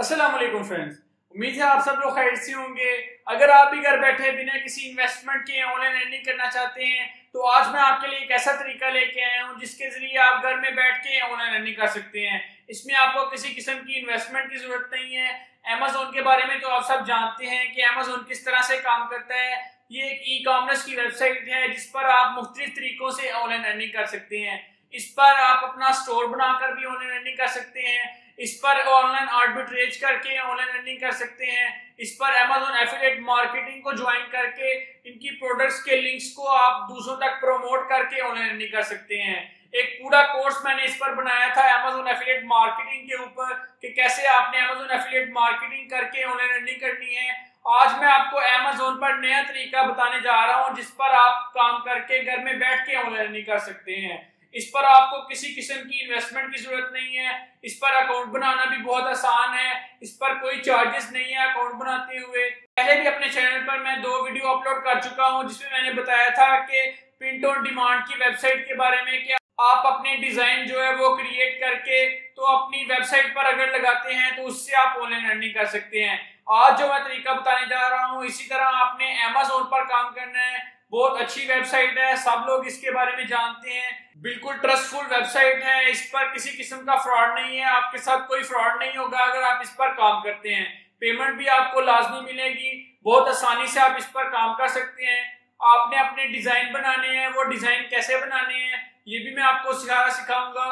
अस्सलाम वालेकुम फ्रेंड्स, उम्मीद है आप सब लोग खैर से होंगे। अगर आप भी घर बैठे बिना किसी इन्वेस्टमेंट के ऑनलाइन अर्निंग करना चाहते हैं तो आज मैं आपके लिए एक ऐसा तरीका लेके आया हूं जिसके जरिए आप घर में बैठ के ऑनलाइन अर्निंग कर सकते हैं। इसमें आपको किसी किस्म की इन्वेस्टमेंट की जरूरत नहीं है। अमेजोन के बारे में तो आप सब जानते हैं कि अमेजोन किस तरह से काम करता है। ये एक ई कॉमर्स की वेबसाइट है जिस पर आप मुख्तलिफ तरीकों से ऑनलाइन अर्निंग कर सकते हैं। इस पर आप अपना स्टोर बनाकर भी ऑनलाइन अर्निंग कर सकते हैं। इस पर ऑनलाइन आर्बिट्रेज करके ऑनलाइन अर्निंग कर सकते हैं। इस पर Amazon एफिलिएट मार्केटिंग को ज्वाइन करके इनकी प्रोडक्ट्स के लिंक्स को आप दूसरों तक प्रमोट करके ऑनलाइन अर्निंग कर सकते हैं। एक पूरा कोर्स मैंने इस पर बनाया था Amazon एफिलिएट मार्केटिंग के ऊपर कि कैसे आपने Amazon एफिलिएट मार्केटिंग करके ऑनलाइन अर्निंग करनी है। आज मैं आपको Amazon पर नया तरीका बताने जा रहा हूं जिस पर आप काम करके घर में बैठ के ऑनलाइन अर्निंग कर सकते हैं। इस पर आपको किसी किस्म की इन्वेस्टमेंट की जरूरत नहीं है। इस पर अकाउंट बनाना भी बहुत आसान है। इस पर कोई चार्जेस नहीं है अकाउंट बनाते हुए। पहले भी अपने चैनल पर मैं 2 वीडियो अपलोड कर चुका हूं जिसमें मैंने बताया था कि प्रिंट ऑन डिमांड की वेबसाइट के बारे में कि आप अपने डिजाइन जो है वो क्रिएट करके तो अपनी वेबसाइट पर अगर लगाते हैं तो उससे आप ऑनलाइन अर्निंग कर सकते हैं। आज जो मैं तरीका बताने जा रहा हूँ इसी तरह आपने Amazon पर काम करना है। बहुत अच्छी वेबसाइट है, सब लोग इसके बारे में जानते हैं। बिल्कुल ट्रस्टफुल वेबसाइट है। इस पर किसी किस्म का फ्रॉड नहीं है। आपके साथ कोई फ्रॉड नहीं होगा अगर आप इस पर काम करते हैं। पेमेंट भी आपको लाजमी मिलेगी। बहुत आसानी से आप इस पर काम कर सकते हैं। आपने अपने डिजाइन बनाने हैं, वो डिजाइन कैसे बनाने हैं ये भी मैं आपको सिखाऊंगा।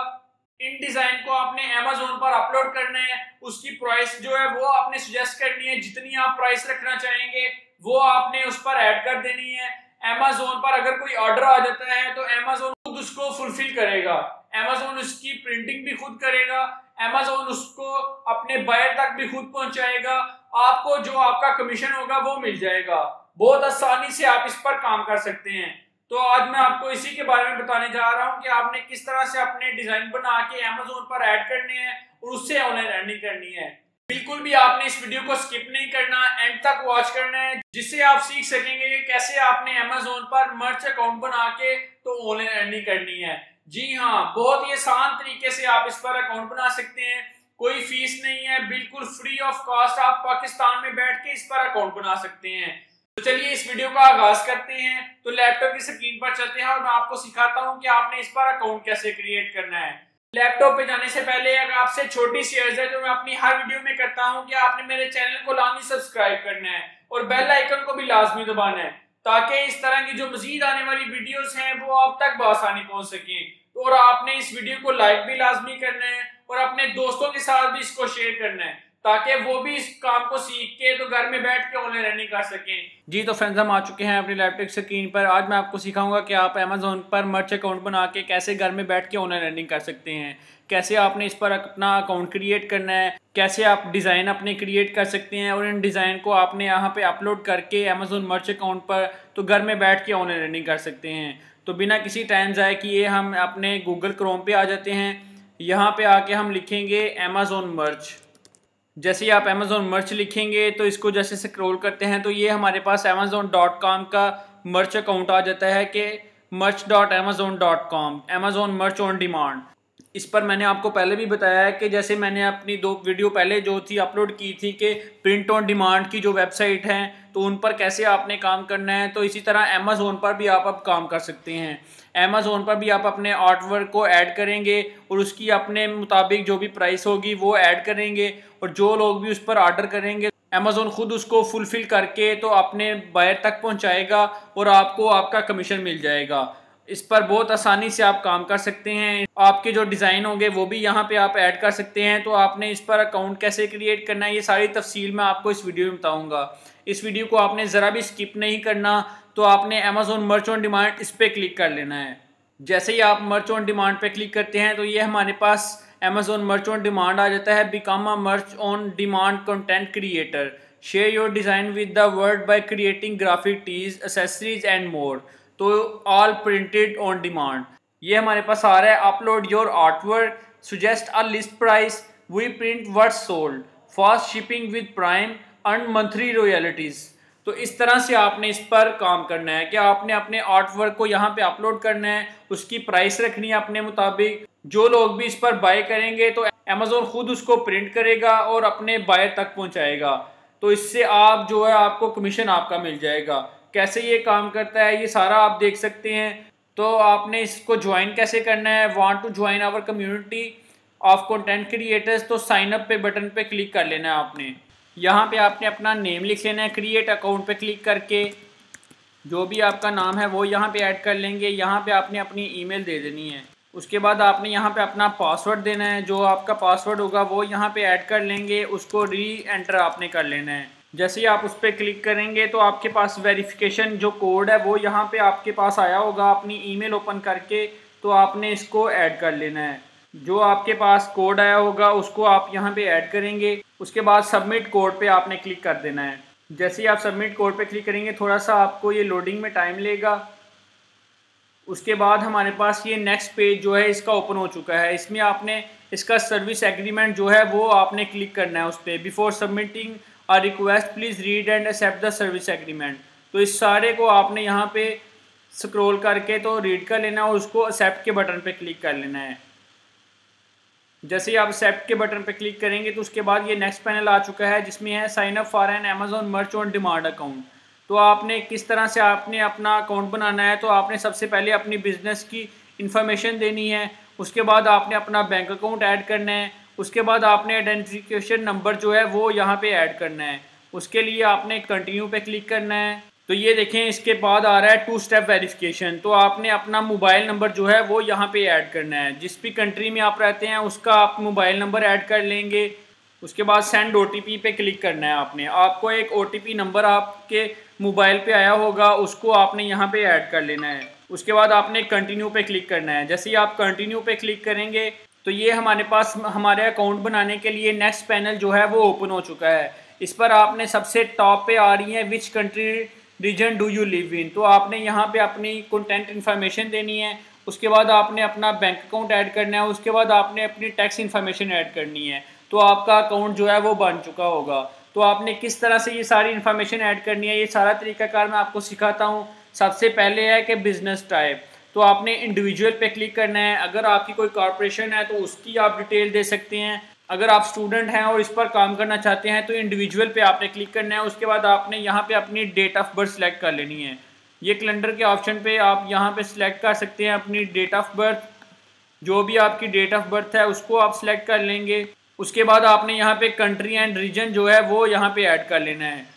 इन डिजाइन को आपने Amazon पर अपलोड करना है। उसकी प्राइस जो है वो आपने सजेस्ट करनी है। जितनी आप प्राइस रखना चाहेंगे वो आपने उस पर ऐड कर देनी है। Amazon पर अगर कोई ऑर्डर आ जाता है तो Amazon खुद उसको फुलफिल करेगा। Amazon उसकी प्रिंटिंग भी खुद करेगा। Amazon उसको अपने बायर तक भी खुद पहुंचाएगा। आपको जो आपका कमीशन होगा वो मिल जाएगा। बहुत आसानी से आप इस पर काम कर सकते हैं। तो आज मैं आपको इसी के बारे में बताने जा रहा हूं कि आपने किस तरह से अपने डिजाइन बना के Amazon पर ऐड करने हैं और उससे ऑनलाइन अर्निंग करनी है। बिल्कुल भी आपने इस वीडियो को स्किप नहीं करना, एंड तक वॉच करना है जिससे आप सीख सकेंगे कि कैसे आपने Amazon पर मर्च अकाउंट बना के तो ऑनलाइन अर्निंग करनी है। जी हाँ, बहुत ही आसान तरीके से आप इस पर अकाउंट बना सकते हैं। कोई फीस नहीं है, बिल्कुल फ्री ऑफ कॉस्ट आप पाकिस्तान में बैठ के इस पर अकाउंट बना सकते हैं। तो चलिए इस वीडियो का आगाज करते हैं। तो लैपटॉप की स्क्रीन पर चलते हैं और मैं आपको सिखाता हूँ कि आपने इस पर अकाउंट कैसे क्रिएट करना है। लैपटॉप पे जाने से पहले अगर आपसे छोटी सी अर्ज है जो मैं अपनी हर वीडियो में करता हूं कि आपने मेरे चैनल को लाजमी सब्सक्राइब करना है और बेल आइकन को भी लाजमी दबाना है ताकि इस तरह की जो मजीद आने वाली वीडियोस हैं वो आप तक बआसानी पहुंच सकें। और आपने इस वीडियो को लाइक भी लाजमी करना है और अपने दोस्तों के साथ भी इसको शेयर करना है ताकि वो भी इस काम को सीख के तो घर में बैठ के ऑनलाइन अर्निंग कर सकें। जी तो फ्रेंड्स, हम आ चुके हैं अपनी लैपटॉप स्क्रीन पर। आज मैं आपको सिखाऊंगा कि आप Amazon पर मर्च अकाउंट बना के कैसे घर में बैठ के ऑनलाइन अर्निंग कर सकते हैं। कैसे आपने इस पर अपना अकाउंट क्रिएट करना है, कैसे आप डिज़ाइन अपने क्रिएट कर सकते हैं और इन डिज़ाइन को आपने यहाँ पे अपलोड करके Amazon मर्च अकाउंट पर तो घर में बैठ के ऑनलाइन अर्निंग कर सकते हैं। तो बिना किसी टाइम ज़ाय किए हम अपने गूगल क्रोम पे आ जाते हैं। यहाँ पे आके हम लिखेंगे Amazon मर्च। जैसे ही आप Amazon मर्च लिखेंगे तो इसको जैसे स्क्रॉल करते हैं तो ये हमारे पास Amazon.com का मर्च अकाउंट आ जाता है कि merch.amazon.com, Amazon merch on demand. इस पर मैंने आपको पहले भी बताया है कि जैसे मैंने अपनी 2 वीडियो पहले जो थी अपलोड की थी कि प्रिंट ऑन डिमांड की जो वेबसाइट हैं तो उन पर कैसे आपने काम करना है, तो इसी तरह Amazon पर भी आप अब काम कर सकते हैं। Amazon पर भी आप अपने आर्ट वर्क को ऐड करेंगे और उसकी अपने मुताबिक जो भी प्राइस होगी वो ऐड करेंगे और जो लोग भी उस पर ऑर्डर करेंगे Amazon खुद उसको फुलफिल करके तो अपने बायर तक पहुंचाएगा और आपको आपका कमीशन मिल जाएगा। इस पर बहुत आसानी से आप काम कर सकते हैं। आपके जो डिज़ाइन होंगे वो भी यहाँ पे आप ऐड कर सकते हैं। तो आपने इस पर अकाउंट कैसे क्रिएट करना है ये सारी तफसील मैं आपको इस वीडियो में बताऊँगा। इस वीडियो को आपने ज़रा भी स्किप नहीं करना। तो आपने Amazon मर्च ऑन डिमांड इस पर क्लिक कर लेना है। जैसे ही आप मर्च ऑन डिमांड पे क्लिक करते हैं तो ये हमारे पास Amazon मर्च ऑन डिमांड आ जाता है। Become a merch on demand content creator, share your design with the world by creating graphic tees, accessories and more, तो ऑल प्रिंटेड ऑन डिमांड। ये हमारे पास आ रहा है। Upload your artwork, suggest a list price, we print what's sold, fast shipping with Prime, earn monthly royalties. तो इस तरह से आपने इस पर काम करना है कि आपने अपने आर्ट वर्क को यहाँ पे अपलोड करना है, उसकी प्राइस रखनी है अपने मुताबिक। जो लोग भी इस पर बाय करेंगे तो अमेज़ॉन खुद उसको प्रिंट करेगा और अपने बायर तक पहुंचाएगा। तो इससे आप जो है आपको कमीशन आपका मिल जाएगा। कैसे ये काम करता है ये सारा आप देख सकते हैं। तो आपने इसको ज्वाइन कैसे करना है, want to join our community of content creators, तो साइन अप पे बटन पे क्लिक कर लेना है आपने। यहाँ पे आपने अपना नेम लिख लेना है, क्रिएट अकाउंट पे क्लिक करके जो भी आपका नाम है वो यहाँ पे ऐड कर लेंगे। यहाँ पे आपने अपनी ईमेल दे देनी है। उसके बाद आपने यहाँ पे अपना पासवर्ड देना है, जो आपका पासवर्ड होगा वो यहाँ पे ऐड कर लेंगे, उसको री एंटर आपने कर लेना है। जैसे ही आप उस पर क्लिक करेंगे तो आपके पास वेरिफिकेशन जो कोड है वो यहाँ पे आपके पास आया होगा। अपनी ईमेल ओपन करके तो आपने इसको ऐड कर लेना है। जो आपके पास कोड आया होगा उसको आप यहाँ पे ऐड करेंगे। उसके बाद सबमिट कोड पे आपने क्लिक कर देना है। जैसे ही आप सबमिट कोड पे क्लिक करेंगे थोड़ा सा आपको ये लोडिंग में टाइम लेगा। उसके बाद हमारे पास ये नेक्स्ट पेज जो है इसका ओपन हो चुका है। इसमें आपने इसका सर्विस एग्रीमेंट जो है वो आपने क्लिक करना है उस पर। Before submitting a request please read and accept the service agreement. तो इस सारे को आपने यहाँ पे स्क्रॉल करके तो रीड कर लेना और उसको एक्सेप्ट के बटन पे क्लिक कर लेना है। जैसे ही आप एक्सेप्ट के बटन पे क्लिक करेंगे तो उसके बाद ये नेक्स्ट पैनल आ चुका है जिसमें है sign up for an Amazon merch on demand account. तो आपने किस तरह से आपने अपना अकाउंट बनाना है, तो आपने सबसे पहले अपनी बिज़नेस की इंफॉर्मेशन देनी है। उसके बाद आपने अपना बैंक अकाउंट ऐड करना है। उसके बाद आपने आइडेंटिफिकेशन नंबर जो है वो यहाँ पे ऐड करना है। उसके लिए आपने कंटिन्यू पे क्लिक करना है। तो ये देखें इसके बाद आ रहा है 2 स्टेप वेरिफिकेशन। तो आपने अपना मोबाइल नंबर जो है वो यहाँ पे ऐड करना है। जिस भी कंट्री में आप रहते हैं उसका आप मोबाइल नंबर ऐड कर लेंगे। उसके बाद सेंड OTP पे क्लिक करना है आपने। आपको एक OTP नंबर आपके मोबाइल पे आया होगा उसको आपने यहाँ पे ऐड कर लेना है। उसके बाद आपने कंटिन्यू पे क्लिक करना है। जैसे ही आप कंटिन्यू पे क्लिक करेंगे तो ये हमारे पास हमारे अकाउंट बनाने के लिए नेक्स्ट पैनल जो है वो ओपन हो चुका है। इस पर आपने सबसे टॉप पे आ रही है which country reason do you live in. तो आपने यहाँ पे अपनी कंटेंट इन्फॉर्मेशन देनी है। उसके बाद आपने अपना बैंक अकाउंट ऐड करना है। उसके बाद आपने अपनी टैक्स इन्फॉर्मेशन ऐड करनी है। तो आपका अकाउंट जो है वो बन चुका होगा। तो आपने किस तरह से ये सारी इन्फॉर्मेशन ऐड करनी है ये सारा तरीकाकार मैं आपको सिखाता हूँ। सबसे पहले है कि बिजनेस टाइप। तो आपने इंडिविजुअल पे क्लिक करना है। अगर आपकी कोई कॉर्पोरेशन है तो उसकी आप डिटेल दे सकते हैं। अगर आप स्टूडेंट हैं और इस पर काम करना चाहते हैं तो इंडिविजुअल पे आपने क्लिक करना है। उसके बाद आपने यहाँ पे अपनी डेट ऑफ बर्थ सेलेक्ट कर लेनी है। ये कैलेंडर के ऑप्शन पे आप यहाँ पे सिलेक्ट कर सकते हैं अपनी डेट ऑफ बर्थ। जो भी आपकी डेट ऑफ बर्थ है उसको आप सिलेक्ट कर लेंगे। उसके बाद आपने यहाँ पे कंट्री एंड रीजन जो है वो यहाँ पे ऐड कर लेना है।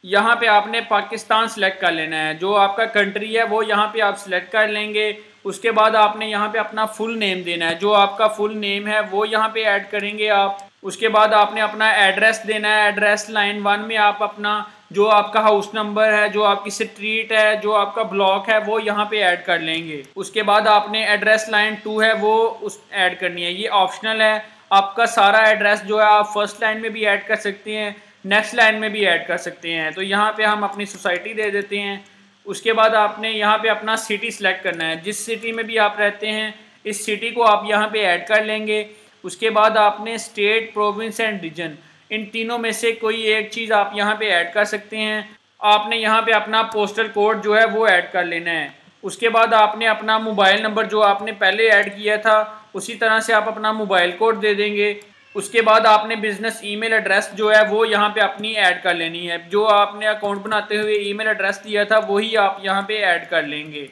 यहाँ पे आपने पाकिस्तान सेलेक्ट कर लेना है। जो आपका कंट्री है वो यहाँ पे आप सिलेक्ट कर लेंगे। उसके बाद आपने यहाँ पे अपना फुल नेम देना है। जो आपका फुल नेम है वो यहाँ पे ऐड करेंगे आप। उसके बाद आपने अपना एड्रेस देना है। एड्रेस लाइन 1 में आप अपना जो आपका हाउस नंबर है, जो आपकी स्ट्रीट है, जो आपका ब्लॉक है वो यहाँ पे ऐड कर लेंगे। उसके बाद आपने एड्रेस लाइन 2 है वो उस ऐड करनी है। ये ऑप्शनल है। आपका सारा एड्रेस जो है आप फर्स्ट लाइन में भी ऐड कर सकते हैं, नेक्स्ट लाइन में भी ऐड कर सकते हैं। तो यहाँ पे हम अपनी सोसाइटी दे देते हैं। उसके बाद आपने यहाँ पे अपना सिटी सिलेक्ट करना है। जिस सिटी में भी आप रहते हैं इस सिटी को आप यहाँ पे ऐड कर लेंगे। उसके बाद आपने स्टेट, प्रोविंस एंड रीजन, इन तीनों में से कोई एक चीज़ आप यहाँ पे ऐड कर सकते हैं। आपने यहाँ पे अपना पोस्टल कोड जो है वो ऐड कर लेना है। उसके बाद आपने अपना मोबाइल नंबर जो आपने पहले ऐड किया था उसी तरह से आप अपना मोबाइल कोड दे देंगे। उसके बाद आपने बिजनेस ईमेल एड्रेस जो है वो यहाँ पे अपनी ऐड कर लेनी है। जो आपने अकाउंट बनाते हुए ईमेल एड्रेस दिया था वही आप यहाँ पे ऐड कर लेंगे।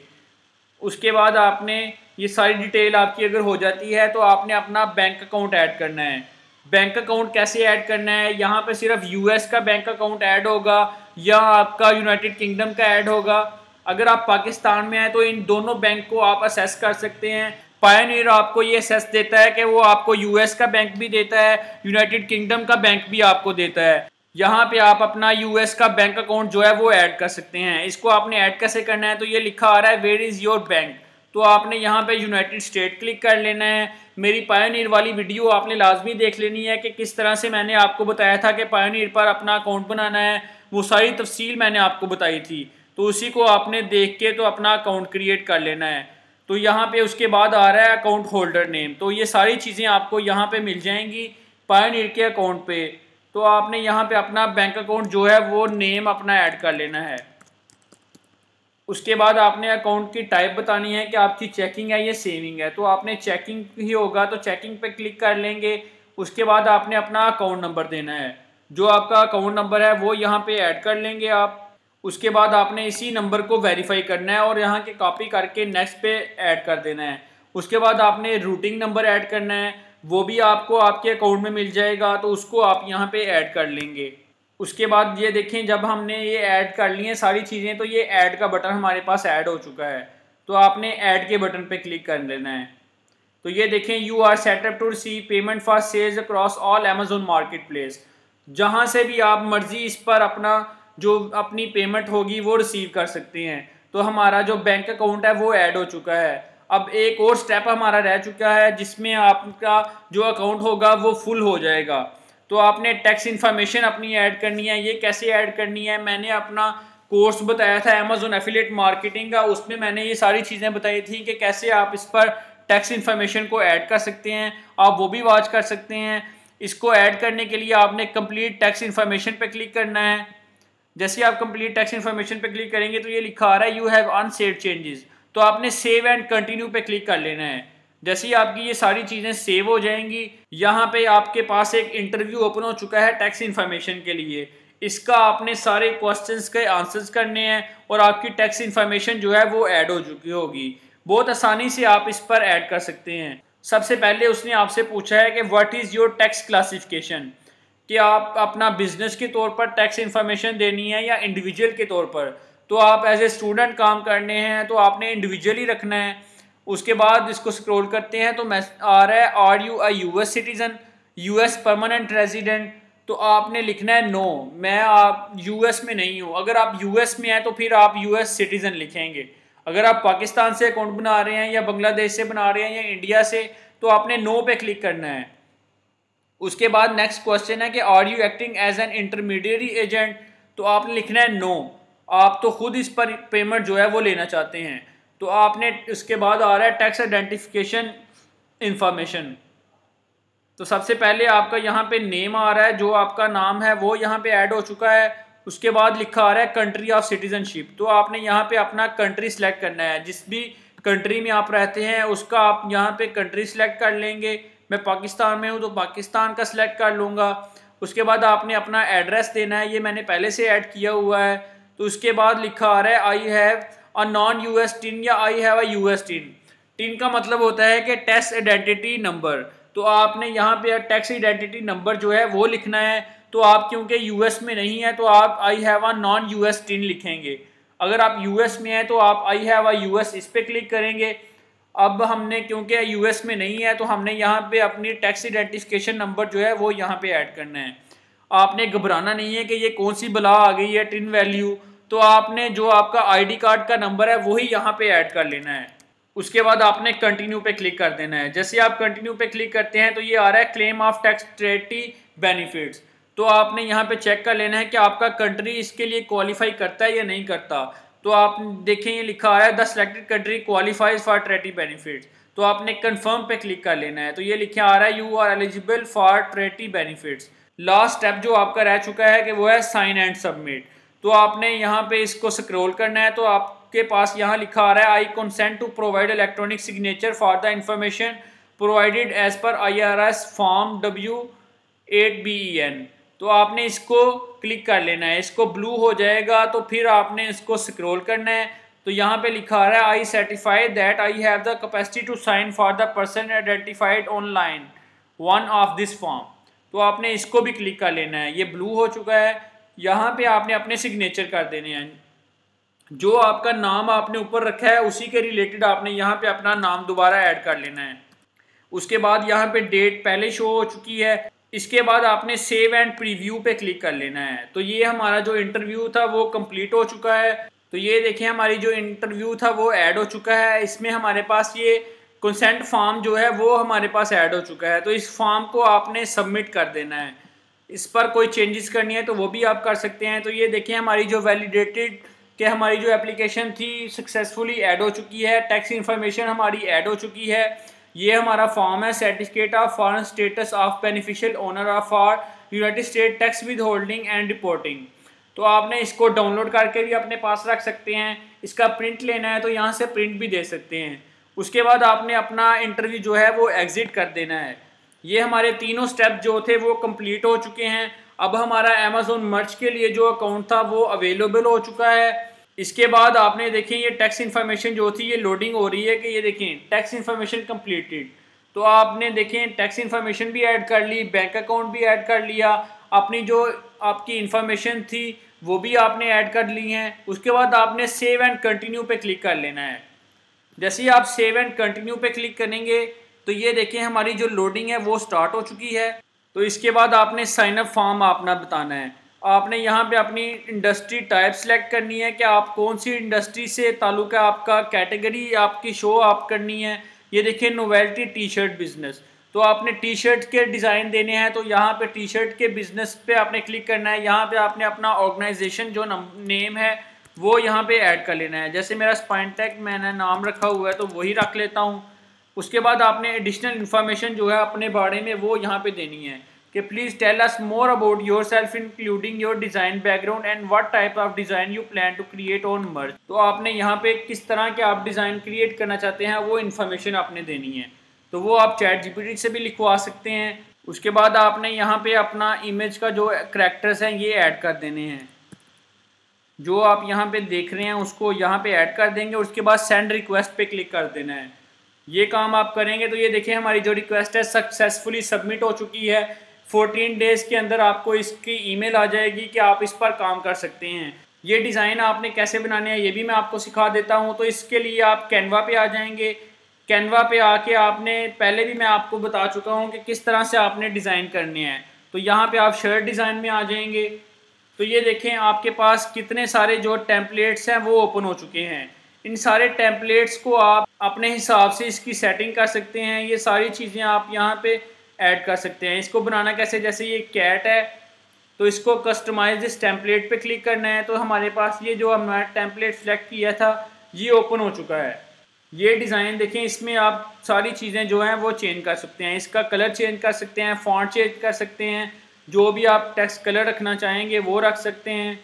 उसके बाद आपने ये सारी डिटेल आपकी अगर हो जाती है तो आपने अपना बैंक अकाउंट ऐड करना है। बैंक अकाउंट कैसे ऐड करना है, यहाँ पे सिर्फ US का बैंक अकाउंट ऐड होगा या आपका यूनाइटेड किंगडम का ऐड होगा। अगर आप पाकिस्तान में हैं तो इन दोनों बैंक को आप असेस कर सकते हैं। पायोनियर आपको ये असेस देता है कि वो आपको US का बैंक भी देता है, यूनाइटेड किंगडम का बैंक भी आपको देता है। यहाँ पे आप अपना US का बैंक अकाउंट जो है वो ऐड कर सकते हैं। इसको आपने ऐड कैसे करना है, तो ये लिखा आ रहा है वेयर इज़ योर बैंक। तो आपने यहाँ पे यूनाइटेड स्टेट क्लिक कर लेना है। मेरी पायोनियर वाली वीडियो आपने लाजमी देख लेनी है कि किस तरह से मैंने आपको बताया था कि पायोनियर पर अपना अकाउंट बनाना है। वो सारी तफसील मैंने आपको बताई थी, तो उसी को आपने देख के तो अपना अकाउंट क्रिएट कर लेना है। तो यहाँ पे उसके बाद आ रहा है अकाउंट होल्डर नेम। तो ये सारी चीज़ें आपको यहाँ पे मिल जाएंगी पायोनियर के अकाउंट पे। तो आपने यहाँ पे अपना बैंक अकाउंट जो है वो नेम अपना ऐड कर लेना है। उसके बाद आपने अकाउंट की टाइप बतानी है कि आपकी चेकिंग है या सेविंग है। तो आपने चेकिंग ही होगा तो चेकिंग पे क्लिक कर लेंगे। उसके बाद आपने अपना अकाउंट नंबर देना है। जो आपका अकाउंट नंबर है वो यहाँ पे ऐड कर लेंगे आप। उसके बाद आपने इसी नंबर को वेरीफाई करना है और यहाँ के कॉपी करके नेक्स्ट पे ऐड कर देना है। उसके बाद आपने रूटिंग नंबर ऐड करना है, वो भी आपको आपके अकाउंट में मिल जाएगा, तो उसको आप यहाँ पे ऐड कर लेंगे। उसके बाद ये देखें, जब हमने ये ऐड कर ली हैं सारी चीज़ें, तो ये ऐड का बटन हमारे पास ऐड हो चुका है। तो आपने ऐड के बटन पे क्लिक कर लेना है। तो ये देखें, you are set up to receive payment for sales across all Amazon marketplace. जहाँ से भी आप मर्जी इस पर अपनी पेमेंट होगी वो रिसीव कर सकते हैं। तो हमारा जो बैंक अकाउंट है वो ऐड हो चुका है। अब एक और स्टेप हमारा रह चुका है जिसमें आपका जो अकाउंट होगा वो फुल हो जाएगा। तो आपने टैक्स इन्फॉर्मेशन अपनी ऐड करनी है। ये कैसे ऐड करनी है, मैंने अपना कोर्स बताया था अमेजोन एफिलिएट मार्केटिंग का, उसमें मैंने ये सारी चीज़ें बताई थी कि कैसे आप इस पर टैक्स इन्फॉर्मेशन को ऐड कर सकते हैं। आप वो भी वॉच कर सकते हैं। इसको ऐड करने के लिए आपने कंप्लीट टैक्स इन्फॉर्मेशन पे क्लिक करना है। जैसे आप कंप्लीट टैक्स इन्फॉर्मेशन पे क्लिक करेंगे तो ये लिखा आ रहा है यू हैव अनसेव्ड चेंजेस। तो आपने सेव एंड कंटिन्यू पे क्लिक कर लेना है। जैसे ही आपकी ये सारी चीज़ें सेव हो जाएंगी, यहाँ पे आपके पास एक इंटरव्यू ओपन हो चुका है टैक्स इन्फॉर्मेशन के लिए। इसका आपने सारे क्वेश्चंस के आंसर्स करने हैं और आपकी टैक्स इन्फॉर्मेशन जो है वो ऐड हो चुकी होगी। बहुत आसानी से आप इस पर ऐड कर सकते हैं। सबसे पहले उसने आपसे पूछा है कि what is your tax classification, कि आप अपना बिजनेस के तौर पर टैक्स इन्फॉर्मेशन देनी है या इंडिविजुअल के तौर पर। तो आप एज ए स्टूडेंट काम करने हैं तो आपने इंडिविजुअली रखना है। उसके बाद इसको स्क्रॉल करते हैं तो आ रहा है are you a US citizen, US permanent resident. तो आपने लिखना है नो, मैं आप यूएस में नहीं हूँ। अगर आप यूएस में हैं तो फिर आप यूएस सिटीजन लिखेंगे। अगर आप पाकिस्तान से अकाउंट बना रहे हैं या बांग्लादेश से बना रहे हैं या इंडिया से, तो आपने नो पे क्लिक करना है। उसके बाद नेक्स्ट क्वेश्चन है कि are you acting as an intermediary agent. तो आपने लिखना है नो, आप तो खुद इस पर पेमेंट जो है वो लेना चाहते हैं। तो आपने उसके बाद आ रहा है टैक्स आइडेंटिफिकेशन इंफॉर्मेशन। तो सबसे पहले आपका यहाँ पे नेम आ रहा है, जो आपका नाम है वो यहाँ पे ऐड हो चुका है। उसके बाद लिखा आ रहा है कंट्री ऑफ सिटीजनशिप। तो आपने यहाँ पे अपना कंट्री सेलेक्ट करना है, जिस भी कंट्री में आप रहते हैं उसका आप यहाँ पे कंट्री सेलेक्ट कर लेंगे। मैं पाकिस्तान में हूँ तो पाकिस्तान का सिलेक्ट कर लूँगा। उसके बाद आपने अपना एड्रेस देना है, ये मैंने पहले से ऐड किया हुआ है। तो उसके बाद लिखा आ रहा है I have a non US TIN या I have a US TIN. TIN का मतलब होता है कि टैक्स आइडेंटिटी नंबर। तो आपने यहाँ पे टैक्स आइडेंटिटी नंबर जो है वो लिखना है। तो आप क्योंकि यूएस में नहीं है तो आप आई have a non US tin लिखेंगे। अगर आप यूएस में हैं तो आप आई हैव अ यूएस इस पे क्लिक करेंगे। अब हमने क्योंकि यूएस में नहीं है तो हमने यहाँ पे अपनी टैक्स आइडेंटिफिकेशन नंबर जो है वो यहाँ पे ऐड करना है। आपने घबराना नहीं है कि ये कौन सी बला आ गई है टिन वैल्यू। तो आपने जो आपका आईडी कार्ड का नंबर है वही यहाँ पे ऐड कर लेना है। उसके बाद आपने कंटिन्यू पे क्लिक कर देना है। जैसे आप कंटिन्यू पे क्लिक करते हैं तो ये आ रहा है claim of tax treaty benefits. तो आपने यहाँ पे चेक कर लेना है कि आपका कंट्री इसके लिए क्वालिफाई करता है या नहीं करता। तो आप देखें ये लिखा आ रहा है the selected country qualifies for treaty benefits. तो आपने कंफर्म पे क्लिक कर लेना है। तो ये लिखा आ रहा है you are eligible for treaty benefits. Last step जो आपका रह चुका है कि वो है साइन एंड सबमिट। तो आपने यहाँ पे इसको स्क्रॉल करना है तो आपके पास यहाँ लिखा आ रहा है I consent to provide electronic signature for the information provided as per IRS form W8BEN। तो आपने इसको क्लिक कर लेना है। इसको ब्लू हो जाएगा तो फिर आपने इसको स्क्रॉल करना है। तो यहाँ पे लिखा आ रहा है I certify that I have the capacity to sign for the person identified online one of this form. तो आपने इसको भी क्लिक कर लेना है। ये ब्लू हो चुका है। यहाँ पे आपने अपने सिग्नेचर कर देने हैं। जो आपका नाम आपने ऊपर रखा है उसी के रिलेटेड आपने यहाँ पे अपना नाम दोबारा ऐड कर लेना है। उसके बाद यहाँ पे डेट पहले शो हो चुकी है। इसके बाद आपने सेव एंड प्रीव्यू पे क्लिक कर लेना है। तो ये हमारा जो इंटरव्यू था वो कंप्लीट हो चुका है। तो ये देखें हमारी जो इंटरव्यू था वो ऐड हो चुका है। इसमें हमारे पास ये कंसेंट फॉर्म जो है वो हमारे पास ऐड हो चुका है। तो इस फॉर्म को आपने सबमिट कर देना है। इस पर कोई चेंजेस करनी है तो वो भी आप कर सकते हैं। तो ये देखें हमारी जो वैलिडेटेड कि हमारी जो एप्लीकेशन थी सक्सेसफुली ऐड हो चुकी है। टैक्स इन्फॉर्मेशन हमारी ऐड हो चुकी है। ये हमारा फॉर्म है certificate of foreign status of beneficial owner of for United state tax with holding and reporting. तो आपने इसको डाउनलोड करके भी अपने पास रख सकते हैं। इसका प्रिंट लेना है तो यहाँ से प्रिंट भी दे सकते हैं। उसके बाद आपने अपना इंटरव्यू जो है वो एग्जिट कर देना है। ये हमारे तीनों स्टेप जो थे वो कंप्लीट हो चुके हैं। अब हमारा अमेज़ॉन मर्च के लिए जो अकाउंट था वो अवेलेबल हो चुका है। इसके बाद आपने देखें ये टैक्स इन्फॉर्मेशन जो थी ये लोडिंग हो रही है कि ये देखें टैक्स इन्फॉर्मेशन कंप्लीटेड। तो आपने देखें टैक्स इन्फॉर्मेशन भी ऐड कर ली, बैंक अकाउंट भी ऐड कर लिया, अपनी जो आपकी इन्फॉर्मेशन थी वो भी आपने ऐड कर ली हैं। उसके बाद आपने सेव एंड कंटिन्यू पे क्लिक कर लेना है। जैसे ही आप सेव एंड कंटिन्यू पे क्लिक करेंगे तो ये देखें हमारी जो लोडिंग है वो स्टार्ट हो चुकी है। तो इसके बाद आपने साइन अप फॉर्म अपना बताना है। आपने यहाँ पे अपनी इंडस्ट्री टाइप सेलेक्ट करनी है कि आप कौन सी इंडस्ट्री से ताल्लुक़ है आपका, कैटेगरी आपकी शो आप करनी है। ये देखिए नोवेल्टी टी शर्ट बिजनेस, तो आपने टी शर्ट के डिज़ाइन देने हैं तो यहाँ पे टी शर्ट के बिजनेस पे आपने क्लिक करना है। यहाँ पे आपने अपना ऑर्गेनाइजेशन जो नेम है वो यहाँ पे ऐड कर लेना है। जैसे मेरा स्पाइनटेक मैंने नाम रखा हुआ है तो वही रख लेता हूँ। उसके बाद आपने एडिशनल इन्फॉर्मेशन जो है अपने बारे में वो यहाँ पे देनी है कि please tell us more about yourself including your design background and what type of design you plan to create on Merge. तो आपने यहाँ पे किस तरह के आप डिज़ाइन क्रिएट करना चाहते हैं वो इन्फॉर्मेशन आपने देनी है। तो वो आप चैट जीपीटी से भी लिखवा सकते हैं। उसके बाद आपने यहाँ पे अपना इमेज का जो करैक्टर्स हैं ये ऐड कर देने हैं। जो आप यहाँ पे देख रहे हैं उसको यहाँ पे ऐड कर देंगे। उसके बाद सेंड रिक्वेस्ट पे क्लिक कर देना है। ये काम आप करेंगे तो ये देखिए हमारी जो रिक्वेस्ट है सक्सेसफुली सबमिट हो चुकी है। 14 डेज़ के अंदर आपको इसकी ईमेल आ जाएगी कि आप इस पर काम कर सकते हैं। ये डिज़ाइन आपने कैसे बनाने हैं ये भी मैं आपको सिखा देता हूँ। तो इसके लिए आप कैनवा पे आ जाएंगे। कैनवा पे आके आपने पहले भी मैं आपको बता चुका हूँ कि किस तरह से आपने डिज़ाइन करने हैं। तो यहाँ पे आप शर्ट डिज़ाइन में आ जाएंगे। तो ये देखें आपके पास कितने सारे जो टेम्पलेट्स हैं वो ओपन हो चुके हैं। इन सारे टेम्पलेट्स को आप अपने हिसाब से इसकी सेटिंग कर सकते हैं। ये सारी चीज़ें आप यहाँ पे ऐड कर सकते हैं। इसको बनाना कैसे, जैसे ये कैट है तो इसको कस्टमाइज इस टेम्पलेट पे क्लिक करना है। तो हमारे पास ये जो हमने टेम्पलेट सेलेक्ट किया था ये ओपन हो चुका है। ये डिज़ाइन देखें, इसमें आप सारी चीज़ें जो हैं वो चेंज कर सकते हैं। इसका कलर चेंज कर सकते हैं, फॉन्ट चेंज कर सकते हैं, जो भी आप टेक्स्ट कलर रखना चाहेंगे वो रख सकते हैं।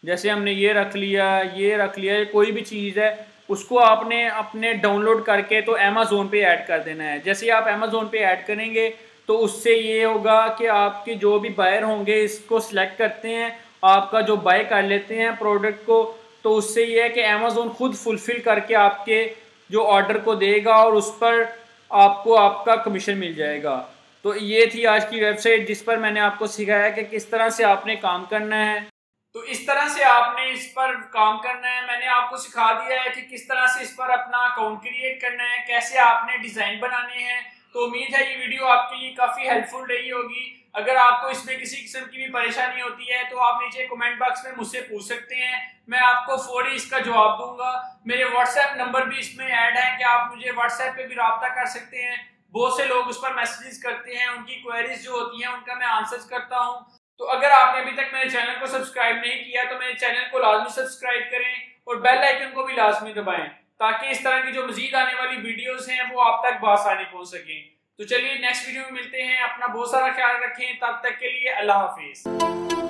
जैसे हमने ये रख लिया, कोई भी चीज़ है उसको आपने अपने डाउनलोड करके तो अमेज़ोन पे ऐड कर देना है। जैसे आप अमेज़ोन पे ऐड करेंगे तो उससे ये होगा कि आपके जो भी बायर होंगे इसको सिलेक्ट करते हैं, आपका जो बाय कर लेते हैं प्रोडक्ट को, तो उससे ये है कि अमेज़ोन खुद फुलफ़िल करके आपके जो ऑर्डर को देगा और उस पर आपको आपका कमीशन मिल जाएगा। तो ये थी आज की वेबसाइट जिस पर मैंने आपको सिखाया कि किस तरह से आपने काम करना है। तो इस तरह से आपने इस पर काम करना है। मैंने आपको सिखा दिया है कि किस तरह से इस पर अपना अकाउंट क्रिएट करना है, कैसे आपने डिज़ाइन बनाने हैं। तो उम्मीद है ये वीडियो आपके लिए काफ़ी हेल्पफुल रही होगी। अगर आपको इसमें किसी किस्म की भी परेशानी होती है तो आप नीचे कमेंट बॉक्स में मुझसे पूछ सकते हैं, मैं आपको फौरी इसका जवाब दूंगा। मेरे व्हाट्सएप नंबर भी इसमें ऐड है कि आप मुझे व्हाट्सएप पे भी रब्ता कर सकते हैं। बहुत से लोग उस पर मैसेजेस करते हैं, उनकी क्वेरीज जो होती हैं उनका मैं आंसर्स करता हूँ। तो अगर आपने अभी तक मेरे चैनल को सब्सक्राइब नहीं किया तो मेरे चैनल को लाजमी सब्सक्राइब करें और बेल आइकन को भी लाजमी दबाएं ताकि इस तरह की जो मजीद आने वाली वीडियोस हैं वो आप तक बआसानी पहुंच सकें। तो चलिए नेक्स्ट वीडियो में मिलते हैं। अपना बहुत सारा ख्याल रखें। तब तक के लिए अल्लाह हाफिज।